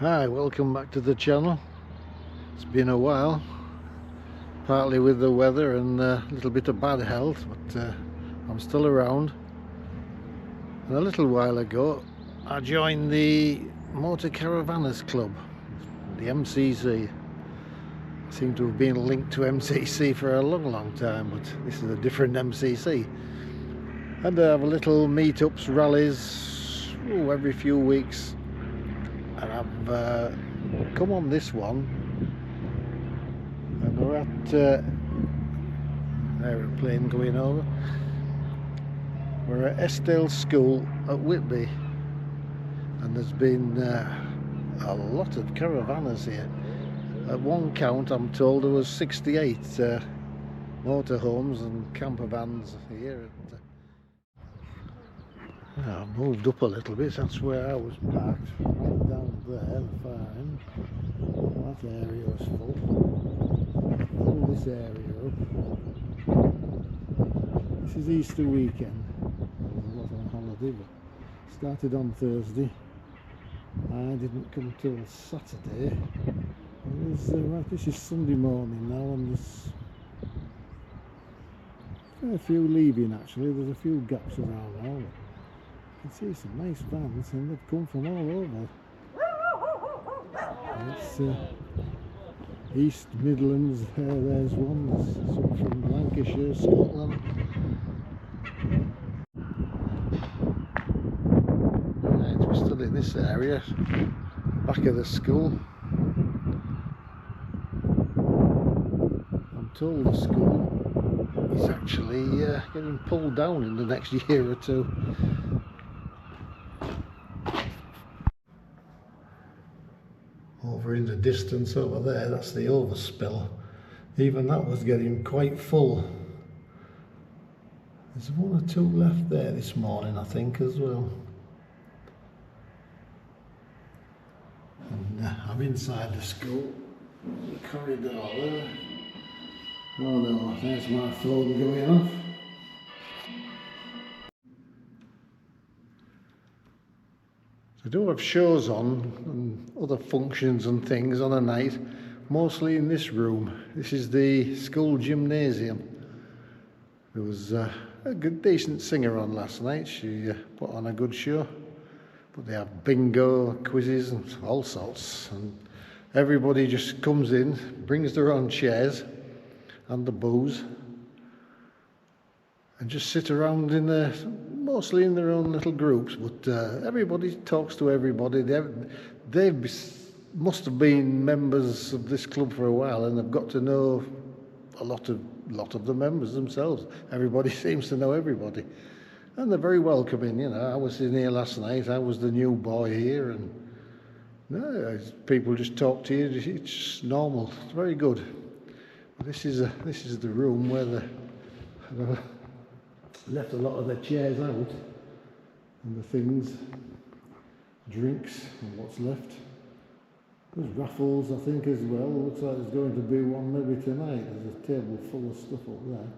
Hi, welcome back to the channel. It's been a while, partly with the weather and a little bit of bad health, but I'm still around. And a little while ago I joined the Motorcaravanners Club, the MCC. I seem to have been linked to MCC for a long time, but this is a different MCC. And I have a little meetups, rallies, every few weeks. And I've come on this one, and we're at an aeroplane going over. We're at Estelle School at Whitby, and there's been a lot of caravanners here. At one count, I'm told there was 68 motorhomes and campervans here. I moved up a little bit. That's where I was parked, right down there, the far end. That area was full. Fill this area up. This is Easter weekend. I was on holiday, but started on Thursday. I didn't come till Saturday. This is Sunday morning now, and there's a few leaving actually. There's a few gaps around now. You can see some nice vans, and they've come from all over. It's East Midlands, there's one, there's some from Lancashire, Scotland. Right, we're still in this area, back of the school. I'm told the school is actually getting pulled down in the next year or two. Over in the distance over there, that's the overspill. Even that was getting quite full. There's one or two left there this morning, I think, as well. And I'm inside the school, the corridor there. Oh no, there's my phone going off. I do have shows on and other functions and things on a night, mostly in this room. This is the school gymnasium. There was a good, decent singer on last night. She put on a good show. But they have bingo, quizzes and all sorts. And everybody just comes in, brings their own chairs and the booze, and just sit around in there, mostly in their own little groups, but everybody talks to everybody. They must have been members of this club for a while, and they've got to know a lot of the members themselves. Everybody seems to know everybody, and they're very welcoming. You know, I was in here last night. I was the new boy here, and people just talk to you. It's normal. It's very good. But this is the room where the left a lot of their chairs out, and the things, drinks and what's left. There's raffles, I think, as well. Looks like there's going to be one maybe tonight. There's a table full of stuff up there.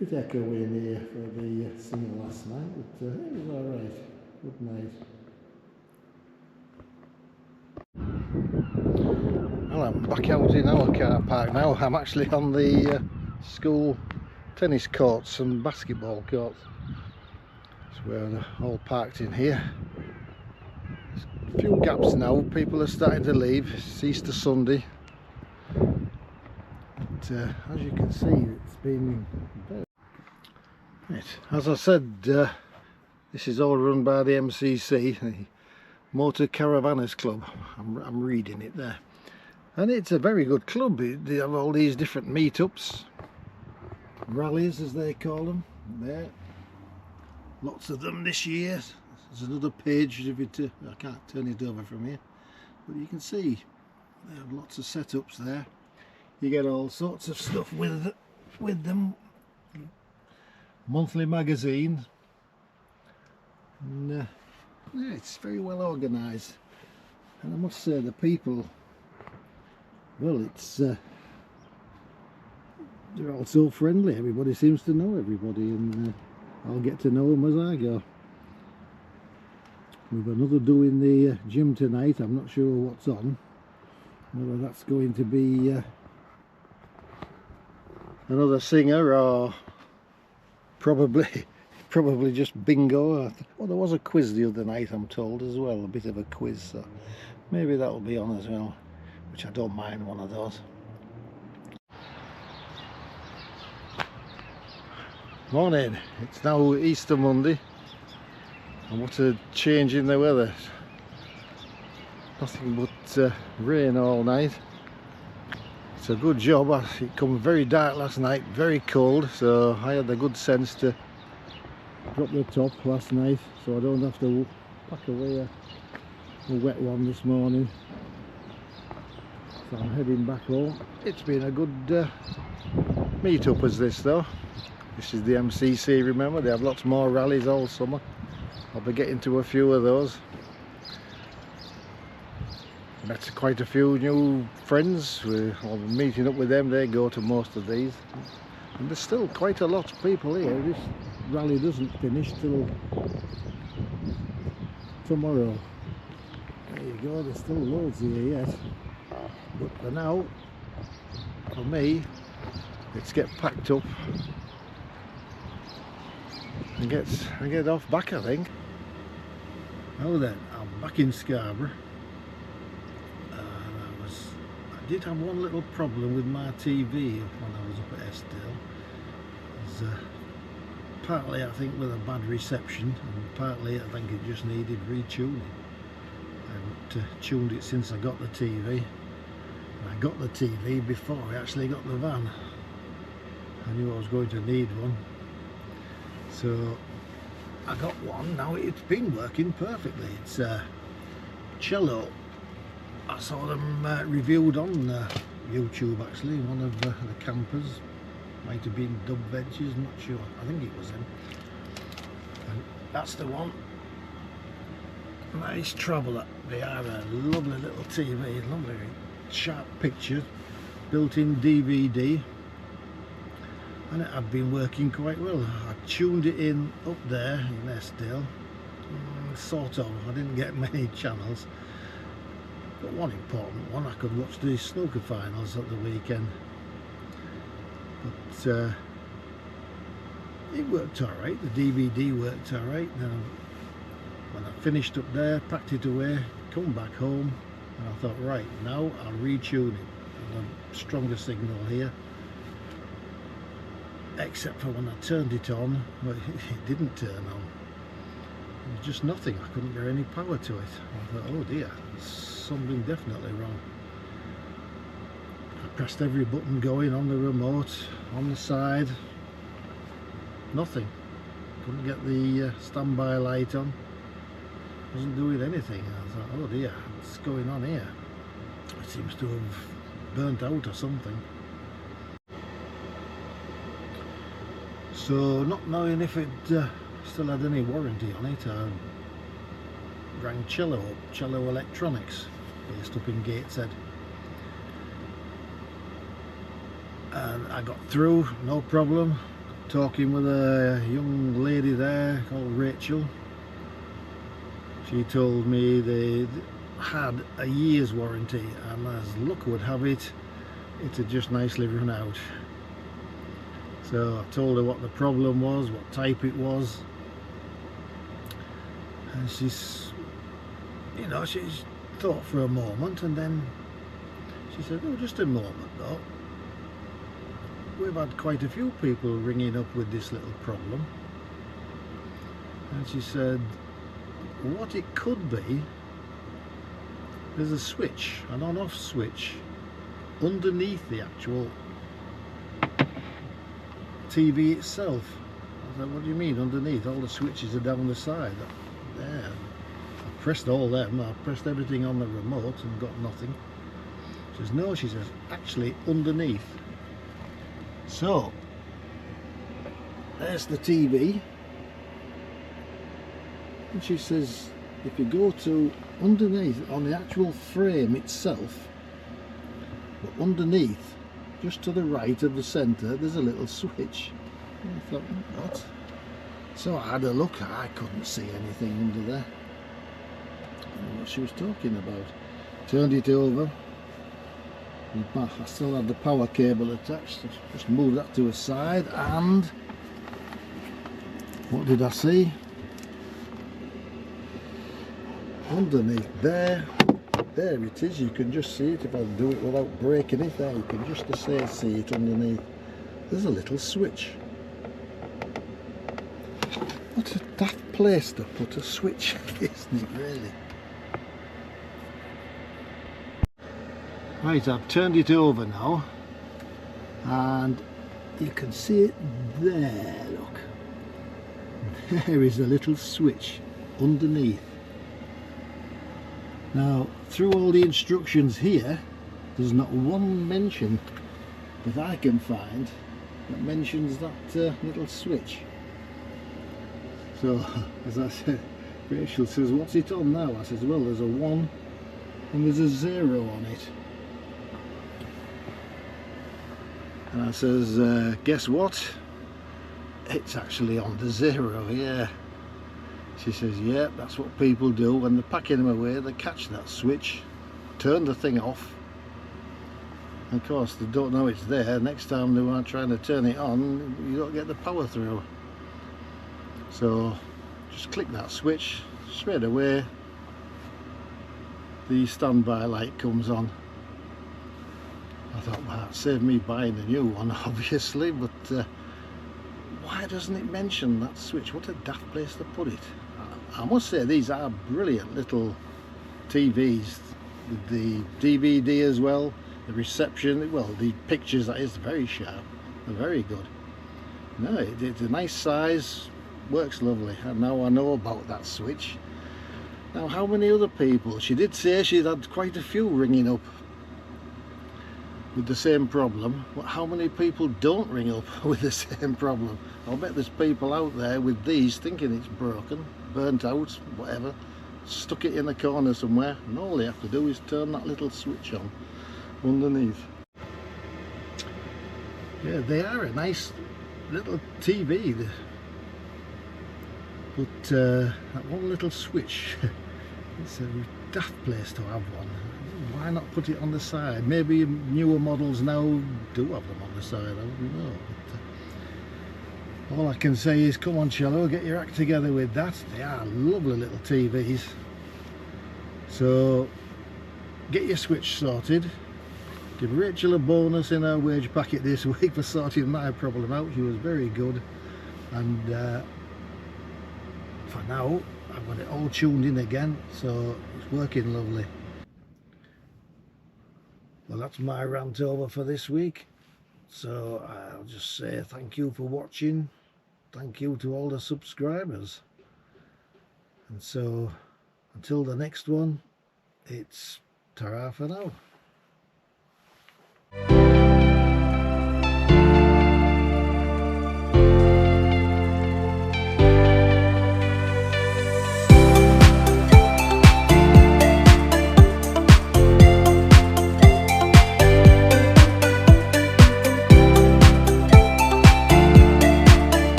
Bit echoey in here for the singer last night, but it was alright. Good night. Well, I'm back out in our car park now. I'm actually on the school tennis courts and basketball courts. That's where they're all parked in here. There's a few gaps now. People are starting to leave. It's Easter Sunday. But, as you can see, it's been very... Right. As I said, this is all run by the MCC, the Motorcaravanners Club. I'm reading it there. And it's a very good club. They have all these different meetups, rallies as they call them. There, lots of them this year. There's another page of it. I can't turn it over from here, but you can see they have lots of setups there. You get all sorts of stuff with them. Monthly magazine, and yeah, it's very well organised. And I must say, the people, well, it's they're all so friendly. Everybody seems to know everybody, and I'll get to know them as I go. We've another do in the gym tonight. I'm not sure what's on, whether that's going to be another singer or probably just bingo. Well, there was a quiz the other night, I'm told, as well, a bit of a quiz, so maybe that'll be on as well, which I don't mind one of those. Morning, it's now Easter Monday, and what a change in the weather. Nothing but rain all night. It's a good job. It came very dark last night, very cold, so I had the good sense to drop the top last night so I don't have to pack away a wet one this morning. So I'm heading back home. It's been a good meet up as this though. This is the MCC, remember, they have lots more rallies all summer. I'll be getting to a few of those. Met quite a few new friends. I'll be meeting up with them. They go to most of these. And there's still quite a lot of people here. This rally doesn't finish till tomorrow. There you go, there's still loads here yet. But for now, for me, it's get packed up and get off back, I think. Now then, I'm back in Scarborough. I did have one little problem with my TV when I was up at Estelle. It was partly, I think, with a bad reception, and partly I think it just needed retuning. I haven't tuned it since I got the TV. And I got the TV before I actually got the van. I knew I was going to need one. So I got one. Now it's been working perfectly. It's Cello. I saw them reviewed on YouTube actually, one of the campers. Might have been Dub Ventures, not sure. I think it was him. And that's the one. Nice traveller. They are a lovely little TV, lovely sharp picture, built-in DVD. And it had been working quite well. I tuned it in up there in Estelle, sort of. I didn't get many channels, but one important one, I could watch the snooker finals at the weekend. But it worked alright, the DVD worked alright. Now when I finished up there, packed it away, come back home, and I thought, right, now I'll retune it. A stronger signal here. Except for when I turned it on, but it didn't turn on. It was just nothing. I couldn't get any power to it. I thought, oh dear, there's something definitely wrong. I pressed every button going on the remote, on the side. Nothing. Couldn't get the standby light on. Wasn't doing anything. I thought, oh dear, what's going on here? It seems to have burnt out or something. So, not knowing if it still had any warranty on it, I rang Cello up, Cello Electronics, based up in Gateshead. And I got through, no problem, talking with a young lady there called Rachel. She told me they had a year's warranty, and as luck would have it, it had just nicely run out. So I told her what the problem was, what type it was, and she's thought for a moment, and then she said, oh, just a moment though. We've had quite a few people ringing up with this little problem. And she said, what it could be, there's a switch, an on-off switch, underneath the actual TV itself. I said, what do you mean underneath? All the switches are down the side. There. I pressed all them, I pressed everything on the remote and got nothing. She says, no, she says, actually underneath. So, there's the TV. And she says, if you go to underneath, on the actual frame itself, but underneath, just to the right of the centre, there's a little switch. And I thought, what? So I had a look, I couldn't see anything under there. what she was talking about. Turned it over. I still had the power cable attached. Just moved that to a side, and what did I see? Underneath there it is. You can just see it if I do it without breaking it. There, you can just see it underneath. There's a little switch. What a daft place to put a switch, isn't it, really? Right, I've turned it over now, and you can see it there, look. There is a little switch underneath. Now, through all the instructions here, there's not one mention that I can find that mentions that little switch. So, as I said, Rachel says, what's it on now? I says, well, there's a 1 and there's a 0 on it. And I says, guess what? It's actually on the 0, yeah. She says, yeah, that's what people do when they're packing them away. They catch that switch, turn the thing off. And of course, they don't know it's there. Next time they are trying to turn it on, you don't get the power through. So just click that switch, straight away the standby light comes on. I thought, well, that saved me buying a new one, obviously, but why doesn't it mention that switch? What a daft place to put it. I must say, these are brilliant little TVs, with the DVD as well, the reception, well, the pictures, that is very sharp, they're very good. No, it's a nice size, works lovely, and now I know about that switch. Now, how many other people? She did say she'd had quite a few ringing up with the same problem. But how many people don't ring up with the same problem? I'll bet there's people out there with these thinking it's broken, burnt out, whatever, stuck it in the corner somewhere, and all they have to do is turn that little switch on underneath. Yeah, they are a nice little TV, but that one little switch, it's a daft place to have one. Why not put it on the side? Maybe newer models now do have them on the side, I don't know. But, all I can say is, come on Cello, get your act together with that. They are lovely little TVs. So get your switch sorted. Give Rachel a bonus in her wage packet this week for sorting my problem out. She was very good, and for now I've got it all tuned in again, so it's working lovely. Well, that's my rant over for this week, so I'll just say thank you for watching, thank you to all the subscribers, and so until the next one, it's ta-ra for now.